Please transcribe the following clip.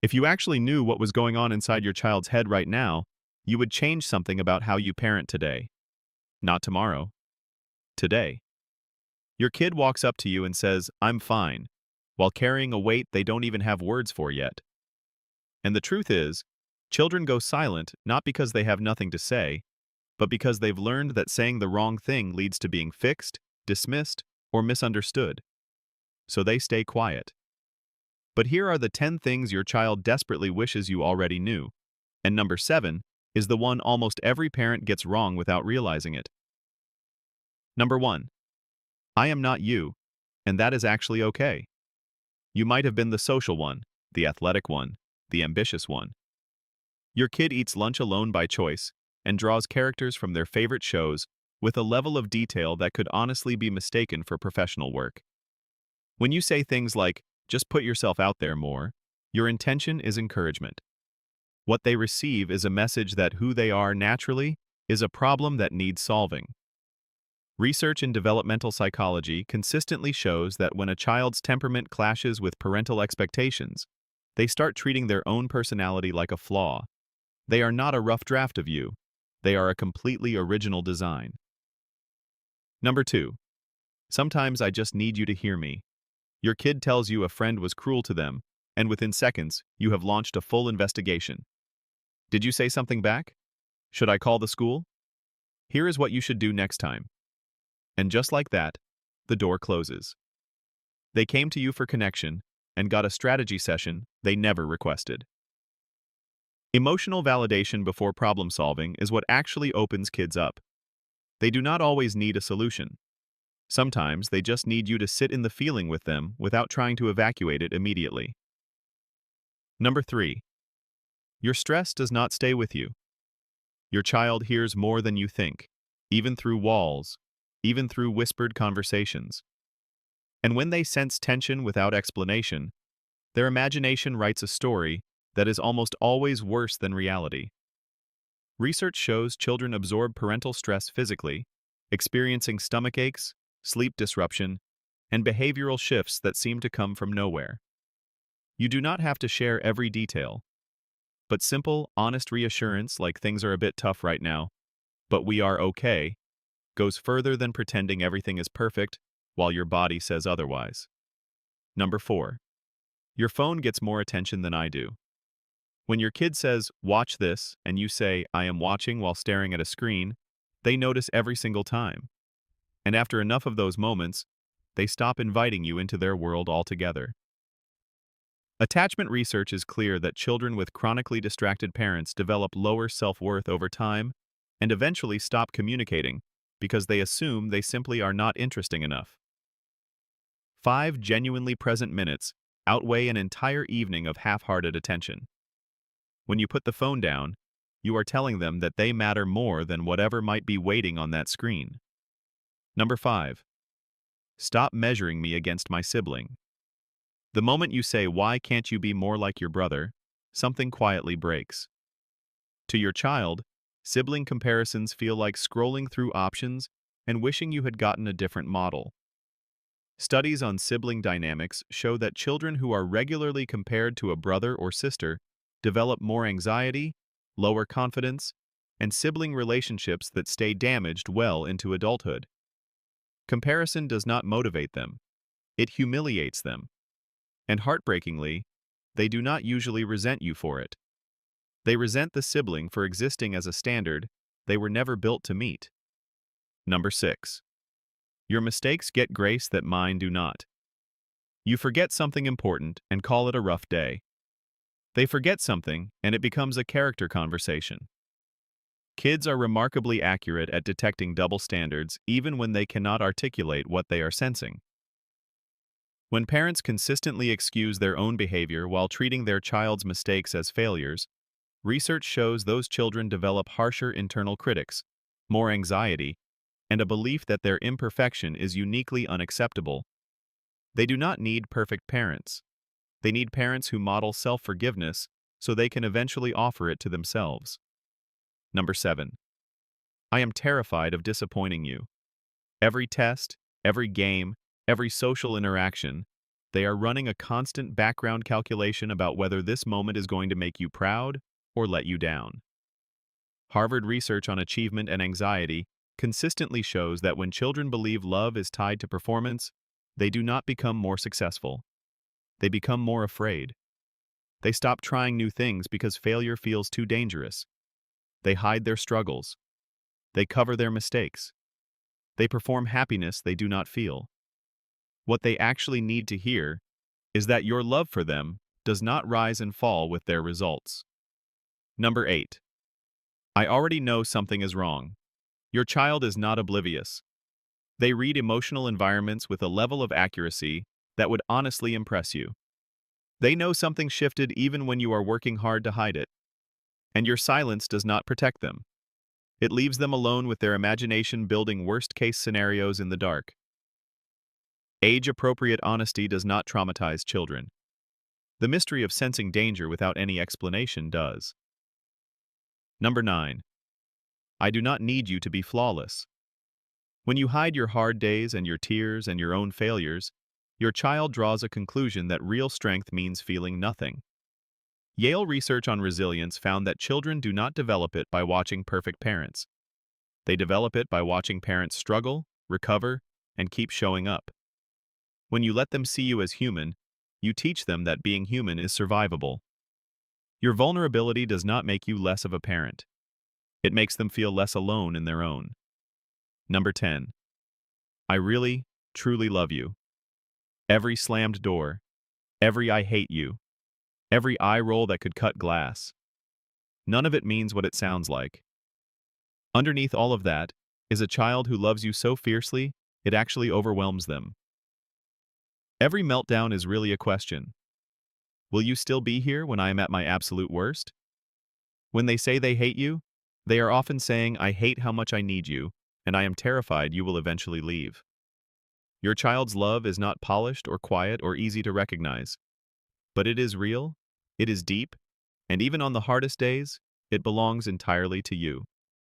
If you actually knew what was going on inside your child's head right now, you would change something about how you parent today. Not tomorrow. Today. Your kid walks up to you and says, "I'm fine," while carrying a weight they don't even have words for yet. And the truth is, children go silent not because they have nothing to say, but because they've learned that saying the wrong thing leads to being fixed, dismissed, or misunderstood. So they stay quiet. But here are the 10 things your child desperately wishes you already knew. And number 7 is the one almost every parent gets wrong without realizing it. Number 1. I am not you, and that is actually okay. You might have been the social one, the athletic one, the ambitious one. Your kid eats lunch alone by choice and draws characters from their favorite shows with a level of detail that could honestly be mistaken for professional work. When you say things like, "just put yourself out there more," your intention is encouragement. What they receive is a message that who they are naturally is a problem that needs solving. Research in developmental psychology consistently shows that when a child's temperament clashes with parental expectations, they start treating their own personality like a flaw. They are not a rough draft of you. They are a completely original design. Number 2. Sometimes I just need you to hear me. Your kid tells you a friend was cruel to them, and within seconds, you have launched a full investigation. Did you say something back? Should I call the school? Here is what you should do next time. And just like that, the door closes. They came to you for connection and got a strategy session they never requested. Emotional validation before problem solving is what actually opens kids up. They do not always need a solution. Sometimes they just need you to sit in the feeling with them without trying to evacuate it immediately. Number 3. Your stress does not stay with you. Your child hears more than you think, even through walls, even through whispered conversations. And when they sense tension without explanation, their imagination writes a story that is almost always worse than reality. Research shows children absorb parental stress physically, experiencing stomach aches, sleep disruption, and behavioral shifts that seem to come from nowhere. You do not have to share every detail, but simple, honest reassurance like things are a bit tough right now, but we are okay, goes further than pretending everything is perfect while your body says otherwise. Number 4. Your phone gets more attention than I do. When your kid says, "watch this," and you say, "I am watching," while staring at a screen, they notice every single time. And after enough of those moments, they stop inviting you into their world altogether. Attachment research is clear that children with chronically distracted parents develop lower self-worth over time and eventually stop communicating because they assume they simply are not interesting enough. 5 genuinely present minutes outweigh an entire evening of half-hearted attention. When you put the phone down, you are telling them that they matter more than whatever might be waiting on that screen. Number 5. Stop measuring me against my sibling. The moment you say, "why can't you be more like your brother?" something quietly breaks. To your child, sibling comparisons feel like scrolling through options and wishing you had gotten a different model. Studies on sibling dynamics show that children who are regularly compared to a brother or sister develop more anxiety, lower confidence, and sibling relationships that stay damaged well into adulthood. Comparison does not motivate them. It humiliates them. And heartbreakingly, they do not usually resent you for it. They resent the sibling for existing as a standard they were never built to meet. Number 6. Your mistakes get grace that mine do not. You forget something important and call it a rough day. They forget something and it becomes a character conversation. Kids are remarkably accurate at detecting double standards even when they cannot articulate what they are sensing. When parents consistently excuse their own behavior while treating their child's mistakes as failures, research shows those children develop harsher internal critics, more anxiety, and a belief that their imperfection is uniquely unacceptable. They do not need perfect parents. They need parents who model self-forgiveness so they can eventually offer it to themselves. Number 7. I am terrified of disappointing you. Every test, every game, every social interaction, They are running a constant background calculation about whether this moment is going to make you proud or let you down. Harvard research on achievement and anxiety consistently shows that when children believe love is tied to performance, they do not become more successful. They become more afraid. They stop trying new things because failure feels too dangerous. They hide their struggles. They cover their mistakes. They perform happiness they do not feel. What they actually need to hear is that your love for them does not rise and fall with their results. Number 8. I already know something is wrong. Your child is not oblivious. They read emotional environments with a level of accuracy that would honestly impress you. They know something shifted even when you are working hard to hide it. And your silence does not protect them. It leaves them alone with their imagination building worst-case scenarios in the dark. Age-appropriate honesty does not traumatize children. The mystery of sensing danger without any explanation does. Number 9. I do not need you to be flawless. When you hide your hard days and your tears and your own failures, your child draws a conclusion that real strength means feeling nothing. Yale research on resilience found that children do not develop it by watching perfect parents. They develop it by watching parents struggle, recover, and keep showing up. When you let them see you as human, you teach them that being human is survivable. Your vulnerability does not make you less of a parent. It makes them feel less alone in their own. Number 10. I really, truly love you. Every slammed door, every I hate you, every eye roll that could cut glass. None of it means what it sounds like. Underneath all of that is a child who loves you so fiercely, it actually overwhelms them. Every meltdown is really a question. Will you still be here when I am at my absolute worst? When they say they hate you, they are often saying, I hate how much I need you, and I am terrified you will eventually leave. Your child's love is not polished or quiet or easy to recognize. But it is real, it is deep, and even on the hardest days, it belongs entirely to you.